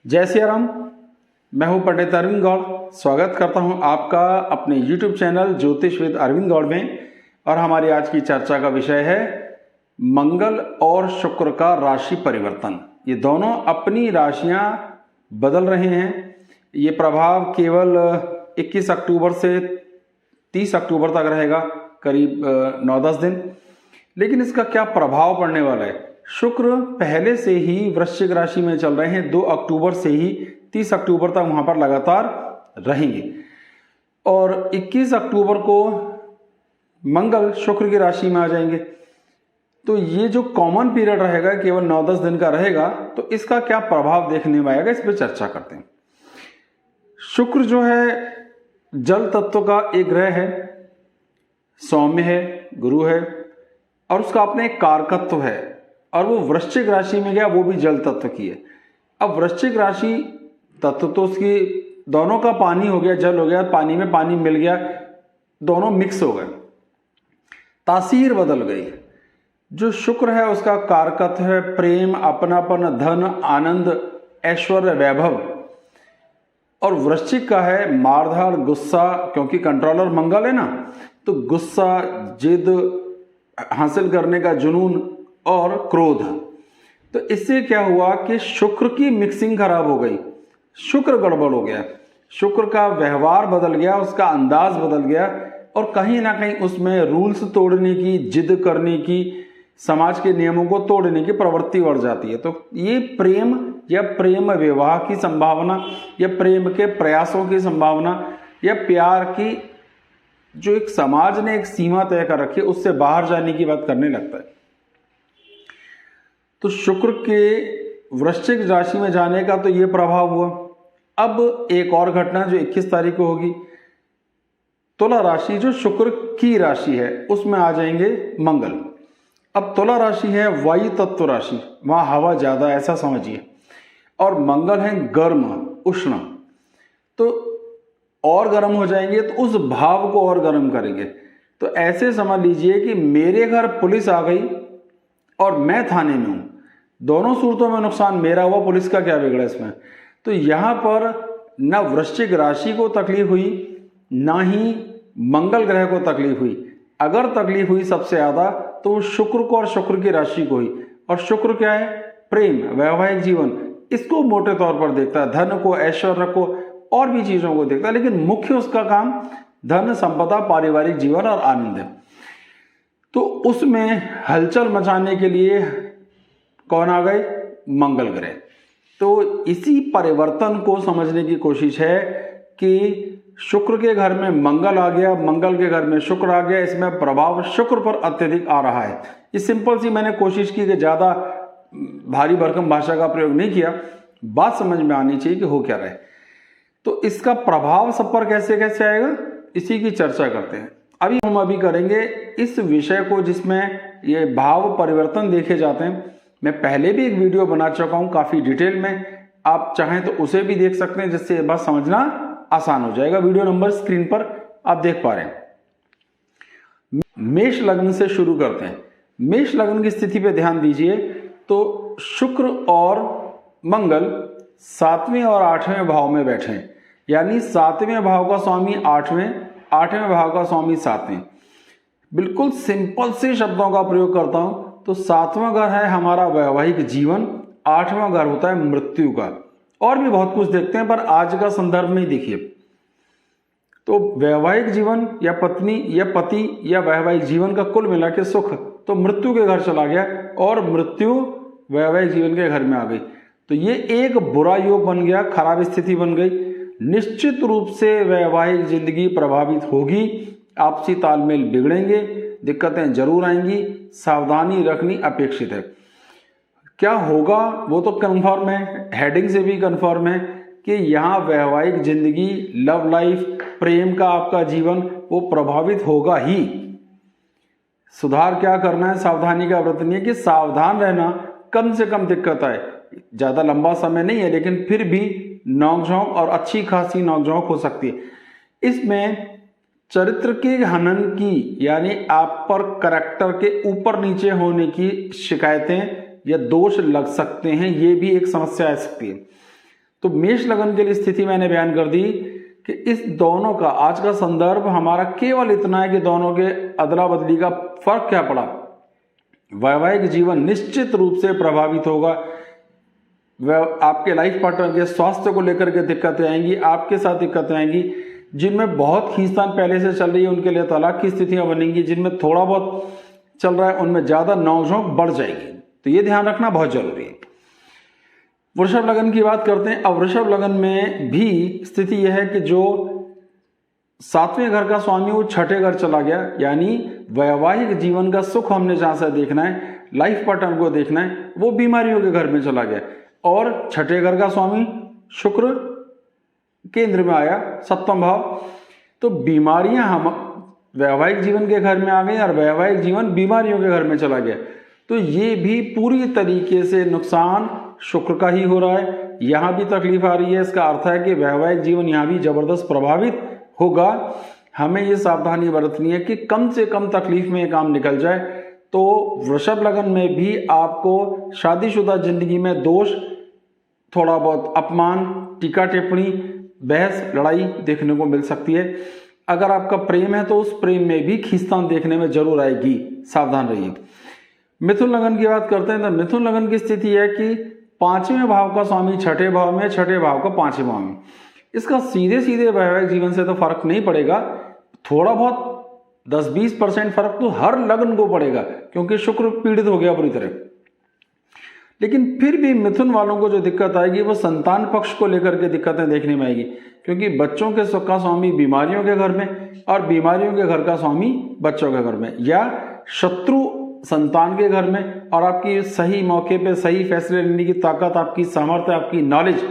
जय सिया राम। मैं हूं पंडित अरविंद गौड़। स्वागत करता हूं आपका अपने YouTube चैनल ज्योतिष विद अरविंद गौड़ में। और हमारी आज की चर्चा का विषय है मंगल और शुक्र का राशि परिवर्तन। ये दोनों अपनी राशियां बदल रहे हैं। ये प्रभाव केवल 21 अक्टूबर से 30 अक्टूबर तक रहेगा, करीब 9-10 दिन। लेकिन इसका क्या प्रभाव पड़ने वाला है? शुक्र पहले से ही वृश्चिक राशि में चल रहे हैं, 2 अक्टूबर से ही 30 अक्टूबर तक वहां पर लगातार रहेंगे। और 21 अक्टूबर को मंगल शुक्र की राशि में आ जाएंगे। तो ये जो कॉमन पीरियड रहेगा केवल 9-10 दिन का रहेगा। तो इसका क्या प्रभाव देखने में आएगा, इस पर चर्चा करते हैं। शुक्र जो है जल तत्व का एक ग्रह है, सौम्य है, गुरु है, और उसका अपने एक कारकत्व है। और वो वृश्चिक राशि में गया, वो भी जल तत्व की है। अब वृश्चिक राशि तत्व तो उसकी दोनों का पानी हो गया, जल हो गया, पानी में पानी मिल गया, दोनों मिक्स हो गए, तासीर बदल गई। जो शुक्र है उसका कारकत्व है प्रेम, अपनापन, धन, आनंद, ऐश्वर्य, वैभव। और वृश्चिक का है मारधाड़, गुस्सा, क्योंकि कंट्रोलर मंगल है ना, तो गुस्सा, जिद, हासिल करने का जुनून और क्रोध। तो इससे क्या हुआ कि शुक्र की मिक्सिंग खराब हो गई, शुक्र गड़बड़ हो गया, शुक्र का व्यवहार बदल गया, उसका अंदाज बदल गया। और कहीं ना कहीं उसमें रूल्स तोड़ने की, जिद करने की, समाज के नियमों को तोड़ने की प्रवृत्ति बढ़ जाती है। तो ये प्रेम या प्रेम विवाह की संभावना, या प्रेम के प्रयासों की संभावना, या प्यार की जो एक समाज ने एक सीमा तय कर रखी है, उससे बाहर जाने की बात करने लगता है। तो शुक्र के वृश्चिक राशि में जाने का तो ये प्रभाव हुआ। अब एक और घटना जो 21 तारीख को होगी, तुला राशि जो शुक्र की राशि है उसमें आ जाएंगे मंगल। अब तुला राशि है वायु तत्व राशि, वहां हवा ज्यादा, ऐसा समझिए। और मंगल है गर्म, उष्ण, तो और गर्म हो जाएंगे, तो उस भाव को और गर्म करेंगे। तो ऐसे समझ लीजिए कि मेरे घर पुलिस आ गई और मैं थाने में हूं, दोनों सूरतों में नुकसान मेरा हुआ, पुलिस का क्या बिगड़ा इसमें। तो यहां पर न वृश्चिक राशि को तकलीफ हुई, ना ही मंगल ग्रह को तकलीफ हुई। अगर तकलीफ हुई सबसे ज्यादा तो शुक्र को और शुक्र की राशि को हुई। और शुक्र क्या है? प्रेम, वैवाहिक जीवन, इसको मोटे तौर पर देखता है, धन को, ऐश्वर्य को, और भी चीजों को देखता है। लेकिन मुख्य उसका काम धन, संपदा, पारिवारिक जीवन और आनंद है। तो उसमें हलचल मचाने के लिए कौन आ गए? मंगल ग्रह। तो इसी परिवर्तन को समझने की कोशिश है कि शुक्र के घर में मंगल आ गया, मंगल के घर में शुक्र आ गया, इसमें प्रभाव शुक्र पर अत्यधिक आ रहा है। इस सिंपल सी मैंने कोशिश की कि ज्यादा भारी भरकम भाषा का प्रयोग नहीं किया, बात समझ में आनी चाहिए कि हो क्या रहा है। तो इसका प्रभाव सब पर कैसे कैसे आएगा, इसी की चर्चा करते हैं। हम करेंगे इस विषय को जिसमें ये भाव परिवर्तन देखे जाते हैं। मैं पहले भी एक वीडियो बना चुका हूं काफी डिटेल में, आप चाहें तो उसे भी देख सकते हैं, जिससे बात समझना आसान हो जाएगा। वीडियो नंबर स्क्रीन पर आप देख पा रहे हैं। मेष लग्न से शुरू करते हैं। मेष लग्न की स्थिति पे ध्यान दीजिए। तो शुक्र और मंगल 7वें और 8वें भाव में बैठे हैं, यानी 7वें भाव का स्वामी 8वें, 8वें भाव का स्वामी 7वें। बिल्कुल सिंपल से शब्दों का प्रयोग करता हूं तो 7वां घर है हमारा वैवाहिक जीवन, 8वां घर होता है मृत्यु का। और भी बहुत कुछ देखते हैं, पर आज का संदर्भ में देखिए। तो वैवाहिक जीवन या पत्नी या पति या वैवाहिक जीवन का कुल मिला के सुख तो मृत्यु के घर चला गया, और मृत्यु वैवाहिक जीवन के घर में आ गई। तो ये एक बुरा योग बन गया, खराब स्थिति बन गई। निश्चित रूप से वैवाहिक जिंदगी प्रभावित होगी, आपसी तालमेल बिगड़ेंगे, दिक्कतें जरूर आएंगी, सावधानी रखनी अपेक्षित है। क्या होगा वो तो कन्फर्म है, हेडिंग से भी कन्फर्म है कि यहाँ वैवाहिक जिंदगी, लव लाइफ, प्रेम का आपका जीवन वो प्रभावित होगा ही। सुधार क्या करना है, सावधानी का व्रत नहीं है कि सावधान रहना, कम से कम दिक्कत आए। ज्यादा लंबा समय नहीं है, लेकिन फिर भी नोकझोंक और अच्छी खासी नोकझोंक हो सकती है। इसमें चरित्र के हनन की, यानी आप पर करैक्टर के ऊपर नीचे होने की शिकायतें या दोष लग सकते हैं, ये भी एक समस्या आ सकती है। तो मेष लगन के लिए स्थिति मैंने बयान कर दी कि इस दोनों का आज का संदर्भ हमारा केवल इतना है कि दोनों के अदला बदली का फर्क क्या पड़ा। वैवाहिक जीवन निश्चित रूप से प्रभावित होगा। आपके लाइफ पार्टनर के स्वास्थ्य को लेकर के दिक्कतें आएंगी, आपके साथ दिक्कतें आएंगी। जिनमें बहुत खींचतान पहले से चल रही है उनके लिए तलाक की स्थितियां बनेंगी, जिनमें थोड़ा बहुत चल रहा है उनमें ज्यादा नौकझोंक बढ़ जाएगी। तो ये ध्यान रखना बहुत जरूरी है। वृषभ लगन की बात करते हैं। अब वृषभ लगन में भी स्थिति यह है कि जो 7वें घर का स्वामी वो 6ठे घर चला गया, यानी वैवाहिक जीवन का सुख हमने जहां से देखना है, लाइफ पार्टनर को देखना है, वो बीमारियों के घर में चला गया। और 6ठे घर का स्वामी शुक्र केंद्र में आया, 7वां भाव। तो बीमारियां हम वैवाहिक जीवन के घर में आ गई और वैवाहिक जीवन बीमारियों के घर में चला गया। तो ये भी पूरी तरीके से नुकसान शुक्र का ही हो रहा है। यहां भी तकलीफ आ रही है, इसका अर्थ है कि वैवाहिक जीवन यहां भी जबरदस्त प्रभावित होगा। हमें ये सावधानी बरतनी है कि कम से कम तकलीफ में ये काम निकल जाए। तो वृषभ लगन में भी आपको शादीशुदा जिंदगी में दोष, थोड़ा बहुत अपमान, टीका टिप्पणी, बहस, लड़ाई देखने को मिल सकती है। अगर आपका प्रेम है तो उस प्रेम में भी खींचतान देखने में जरूर आएगी, सावधान रहिए। मिथुन लगन की बात करते हैं तो मिथुन लगन की स्थिति है कि 5वें भाव का स्वामी 6ठे भाव में, 6ठे भाव का 5वें भाव में। इसका सीधे सीधे वैवाहिक जीवन से तो फर्क नहीं पड़ेगा, थोड़ा बहुत 10-20% फर्क तो हर लगन को पड़ेगा, क्योंकि शुक्र पीड़ित हो गया पूरी तरह। लेकिन फिर भी मिथुन वालों को जो दिक्कत आएगी वो संतान पक्ष को लेकर के दिक्कतें देखने में आएगी, क्योंकि बच्चों के सुख का स्वामी बीमारियों के घर में और बीमारियों के घर का स्वामी बच्चों के घर में, या शत्रु संतान के घर में, और आपकी सही मौके पे सही फैसले लेने की ताकत, आपकी सामर्थ्य, आपकी नॉलेज,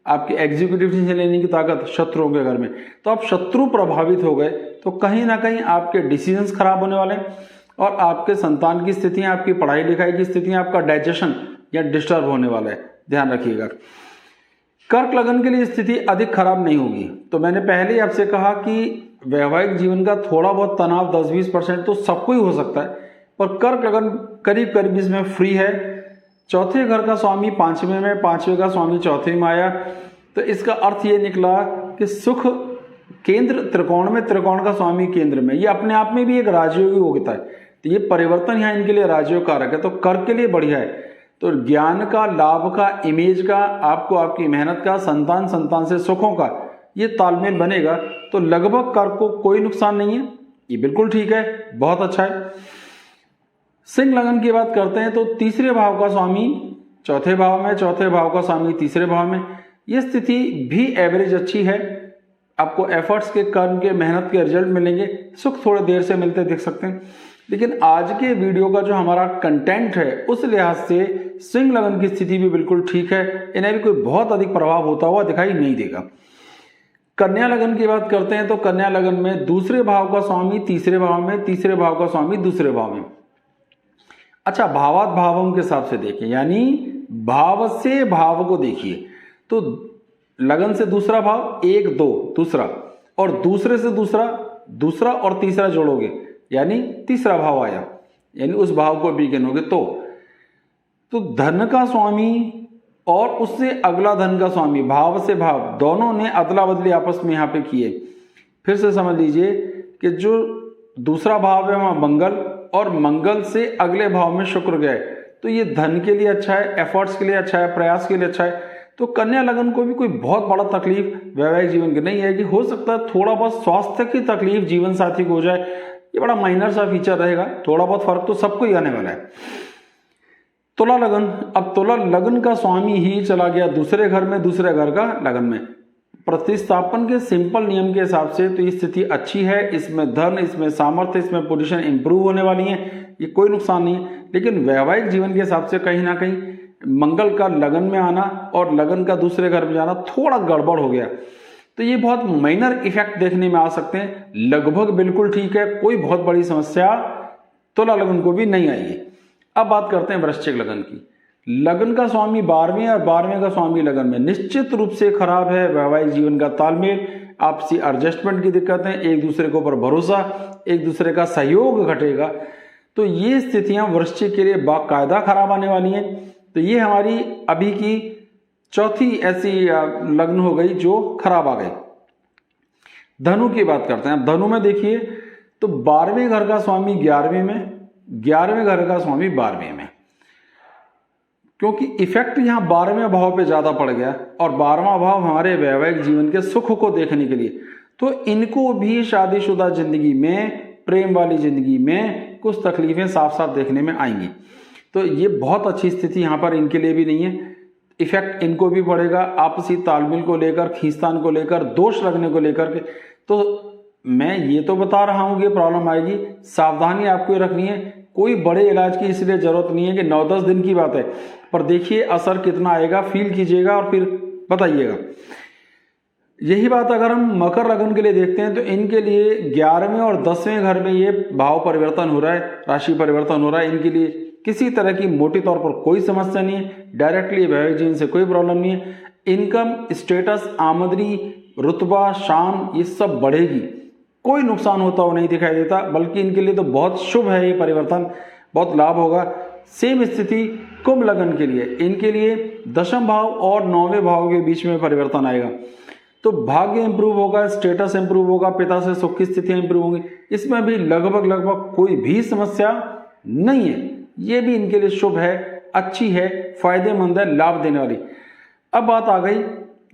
आपकी एग्जीक्यूटिव डिसीजन लेने की ताकत शत्रुओं के घर में। तो आप शत्रु प्रभावित हो गए तो कहीं ना कहीं आपके डिसीजंस खराब होने वाले हैं और आपके संतान की स्थितियां, आपकी पढ़ाई लिखाई की स्थितियां, आपका डाइजेशन या डिस्टर्ब होने वाला है, ध्यान रखिएगा। कर्क लगन के लिए स्थिति अधिक खराब नहीं होगी। तो मैंने पहले ही आपसे कहा कि वैवाहिक जीवन का थोड़ा बहुत तनाव 10-20% तो सबको ही हो सकता है, पर कर्क लगन करीब करीब इसमें फ्री है। 4थे घर का स्वामी 5वें में, 5वें का स्वामी 4थे में आया। तो इसका अर्थ ये निकला कि सुख केंद्र त्रिकोण में, त्रिकोण का स्वामी केंद्र में, ये अपने आप में भी एक राजयोगी योग्यता है। तो ये परिवर्तन यहाँ इनके लिए राजयोग कारक है, तो कर्क के लिए बढ़िया है। तो ज्ञान का, लाभ का, इमेज का, आपको आपकी मेहनत का, संतान, संतान से सुखों का ये तालमेल बनेगा। तो लगभग कर्क को कोई नुकसान नहीं है, ये बिल्कुल ठीक है, बहुत अच्छा है। सिंह लगन की बात करते हैं तो 3रे भाव का स्वामी 4थे भाव में, 4थे भाव का स्वामी 3रे भाव में। ये स्थिति भी एवरेज अच्छी है। आपको एफर्ट्स के, कर्म के, मेहनत के रिजल्ट मिलेंगे। सुख थोड़े देर से मिलते दिख सकते हैं, लेकिन आज के वीडियो का जो हमारा कंटेंट है उस लिहाज से सिंह लगन की स्थिति भी बिल्कुल ठीक है, इन्हें भी कोई बहुत अधिक प्रभाव होता हुआ दिखाई नहीं देगा। कन्या लगन की बात करते हैं तो कन्या लगन में 2रे भाव का स्वामी 3रे भाव में, 3रे भाव का स्वामी 2रे भाव में। अच्छा, भावात भावों के हिसाब से देखिए, यानी भाव से भाव को देखिए। तो लगन से दूसरा भाव 1, 2 दूसरा, और दूसरे से दूसरा, दूसरा और तीसरा जोड़ोगे यानी तीसरा भाव आया, यानी उस भाव को भी गिनोगे तो धन का स्वामी और उससे अगला धन का स्वामी, भाव से भाव, दोनों ने अदला बदली आपस में यहाँ पे किए। फिर से समझ लीजिए कि जो दूसरा भाव है वहां मंगल, और मंगल से अगले भाव में शुक्र गए, तो ये धन के लिए अच्छा है, एफर्ट्स के लिए अच्छा है, प्रयास के लिए अच्छा है। तो कन्या लगन को भी कोई बहुत बड़ा तकलीफ वैवाहिक जीवन की नहीं है कि हो सकता है थोड़ा बहुत स्वास्थ्य की तकलीफ जीवन साथी को हो जाए, ये बड़ा माइनर सा फीचर रहेगा, थोड़ा बहुत फर्क तो सबको ही आने वाला है। तुला लगन, अब तुला लगन का स्वामी ही चला गया 2रे घर में, 2रे घर का लगन में। प्रतिस्थापन के सिंपल नियम के हिसाब से तो ये स्थिति अच्छी है, इसमें धन, इसमें सामर्थ्य, इसमें पोजीशन इंप्रूव होने वाली है, ये कोई नुकसान नहीं है। लेकिन वैवाहिक जीवन के हिसाब से कहीं ना कहीं मंगल का लगन में आना और लगन का 2रे घर में जाना थोड़ा गड़बड़ हो गया, तो ये बहुत माइनर इफेक्ट देखने में आ सकते हैं। लगभग बिल्कुल ठीक है, कोई बहुत बड़ी समस्या तुला लगन को भी नहीं आएगी। अब बात करते हैं वृश्चिक लगन की। लगन का स्वामी 12वें और 12वें का स्वामी लगन में, निश्चित रूप से खराब है वैवाहिक जीवन का तालमेल, आपसी एडजस्टमेंट की दिक्कतें, एक दूसरे के ऊपर भरोसा, एक दूसरे का सहयोग घटेगा। तो ये स्थितियां वृश्चिक के लिए बाकायदा खराब आने वाली हैं। तो ये हमारी अभी की चौथी ऐसी लग्न हो गई जो खराब आ गई। धनु की बात करते हैं। धनु में देखिए तो 12वें घर का स्वामी 11वें में, 11वें घर का स्वामी 12वें में, क्योंकि इफेक्ट यहां 12वें भाव पे ज्यादा पड़ गया और 12वां भाव हमारे वैवाहिक जीवन के सुख को देखने के लिए, तो इनको भी शादीशुदा जिंदगी में, प्रेम वाली जिंदगी में कुछ तकलीफें साफ साफ देखने में आएंगी। तो ये बहुत अच्छी स्थिति यहां पर इनके लिए भी नहीं है। इफेक्ट इनको भी पड़ेगा आपसी तालमेल को लेकर, खींचतान को लेकर, दोष लगने को लेकर के। तो मैं ये तो बता रहा हूं कि प्रॉब्लम आएगी, सावधानी आपको रखनी है। कोई बड़े इलाज की इसलिए जरूरत नहीं है कि 9-10 दिन की बात है, पर देखिए असर कितना आएगा, फील कीजिएगा और फिर बताइएगा। यही बात अगर हम मकर लग्न के लिए देखते हैं तो इनके लिए 11वें और 10वें घर में ये भाव परिवर्तन हो रहा है, राशि परिवर्तन हो रहा है। इनके लिए किसी तरह की मोटे तौर पर कोई समस्या नहीं है, डायरेक्टली वैवाहिक जीवन से कोई प्रॉब्लम नहीं है। इनकम, स्टेटस, आमदनी, रुतबा, शान ये सब बढ़ेगी, कोई नुकसान होता हुआ नहीं दिखाई देता, बल्कि इनके लिए तो बहुत शुभ है ये परिवर्तन, बहुत लाभ होगा। सेम स्थिति कुंभ लग्न के लिए, इनके लिए 10वें भाव और 9वें भाव के बीच में परिवर्तन आएगा, तो भाग्य इंप्रूव होगा, स्टेटस इंप्रूव होगा, पिता से सुख की स्थितियां इंप्रूव होंगी। इसमें भी लगभग कोई भी समस्या नहीं है। ये भी इनके लिए शुभ है, अच्छी है, फायदेमंद है, लाभ देने वाली। अब बात आ गई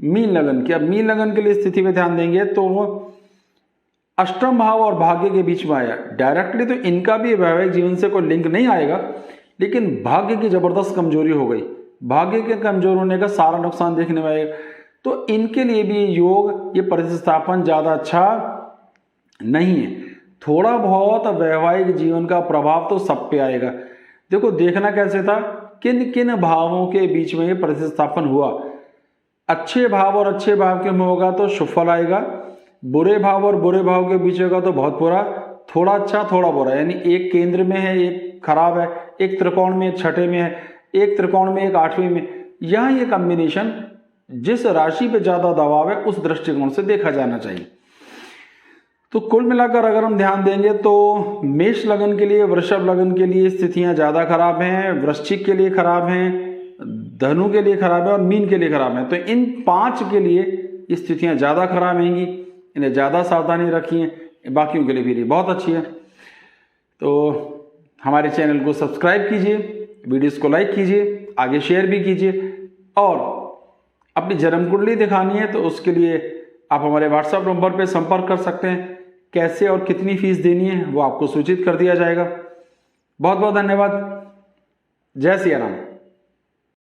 मीन लगन की। अब मीन लगन के लिए स्थिति में ध्यान देंगे तो वो अष्टम भाव और भाग्य के बीच में आया। डायरेक्टली तो इनका भी वैवाहिक जीवन से कोई लिंक नहीं आएगा, लेकिन भाग्य की जबरदस्त कमजोरी हो गई। भाग्य के कमजोर होने का सारा नुकसान देखने में आएगा। तो इनके लिए भी योग, ये प्रतिस्थापन ज्यादा अच्छा नहीं है। थोड़ा बहुत वैवाहिक जीवन का प्रभाव तो सब पे आएगा। देखो देखना कैसे था, किन किन भावों के बीच में ये प्रतिस्थापन हुआ। अच्छे भाव और अच्छे भाव के में होगा तो शुभ फल आएगा, बुरे भाव और बुरे भाव के बीच होगा तो बहुत बुरा, थोड़ा अच्छा थोड़ा बुरा, यानी एक केंद्र में है एक खराब है, एक त्रिकोण में एक छठे में है, एक त्रिकोण में एक 8वें में। यह ये कॉम्बिनेशन जिस राशि पे ज्यादा दबाव है उस दृष्टिकोण से देखा जाना चाहिए। तो कुल मिलाकर अगर हम ध्यान देंगे तो मेष लगन के लिए, वृषभ लगन के लिए स्थितियां ज्यादा खराब हैं, वृश्चिक के लिए खराब हैं, धनु के लिए खराब है और मीन के लिए खराब है। तो इन 5 के लिए स्थितियां ज्यादा खराब रहेंगी, इन्हें ज्यादा सावधानी रखिए। बाकियों के लिए भी बहुत अच्छी है। तो हमारे चैनल को सब्सक्राइब कीजिए, वीडियोस को लाइक कीजिए, आगे शेयर भी कीजिए, और अपनी जन्म कुंडली दिखानी है तो उसके लिए आप हमारे व्हाट्सएप नंबर पर संपर्क कर सकते हैं। कैसे और कितनी फीस देनी है वो आपको सूचित कर दिया जाएगा। बहुत बहुत धन्यवाद। जय सिया राम।